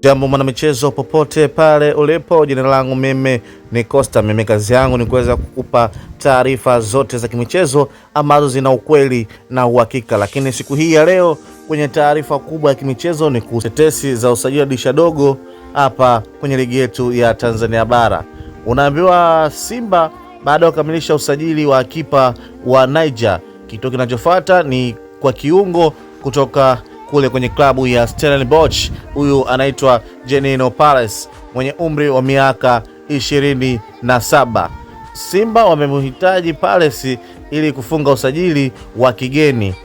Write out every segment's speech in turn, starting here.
Jambo mwana michezo popote pale ulipo, jina langu mimi ni Costa. Mimi kazi yangu ni kuweza kukupa taarifa zote za kimichezo ambazo zina ukweli na uhakika. Lakini siku hii ya leo kwenye taarifa kubwa ya kimichezo ni tetesi za usajili wa dirisha dogo hapa kwenye ligi yetu ya Tanzania bara. Unaambiwa Simba baada ya kukamilisha usajili wa kipa wa Niger, kitu kinachofuata ni kwa kiungo kutoka kule kwenye klabu ya Stellenbosch. Huyu anaitwa Genino Pares mwenye umri wa miaka 27. Simba wamemhitaji Pares ili kufunga usajili wa kigeni,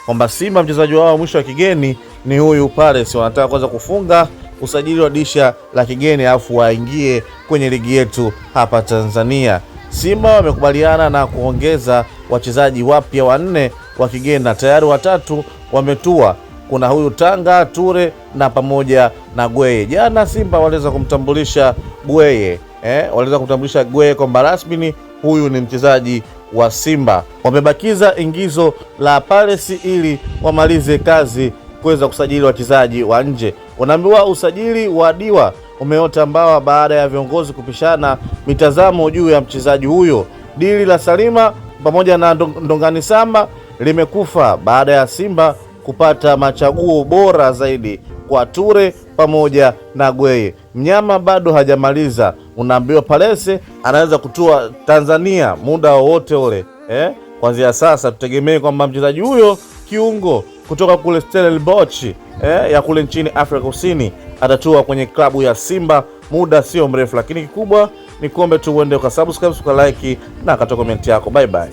kwamba Simba mchezaji wao wa mwisho wa kigeni ni huyu Pares. Wanataka kwanza kufunga usajili wa dirisha la kigeni afu waingie kwenye ligi yetu hapa Tanzania. Simba wamekubaliana na kuongeza wachezaji wapya 4 wa kigeni na tayari 3 wametua. Kuna huyu Tanga, Ture na pamoja na Gweye. Jana Simba waliweza kumtambulisha Gweye, waliweza kumtambulisha Gweye kwamba rasmi huyu ni mchezaji wa Simba. Wamebakiza ingizo la Pares ili wamalize kazi kuweza kusajili wachezaji wa nje. Unaambiwa usajili wa Diwa umeota mbawa baada ya viongozi kupishana mitazamo juu ya mchezaji huyo. Dili la Salima pamoja na Ndongani Samba limekufa baada ya Simba kupata machaguo bora zaidi kwa Ture pamoja na Gweye. Mnyama bado hajamaliza. Unaambiwa Pares anaweza kutua Tanzania muda wowote ule. Kuanzia sasa tutegemee kwamba mchezaji huyo kiungo kutoka kule Stellenbosch ya kule nchini Afrika Kusini atatua kwenye klabu ya Simba muda sio mrefu. Lakini kikubwa ni kuombe tu uende ukasubscribe, ukalike na katoa comment yako. Bye bye.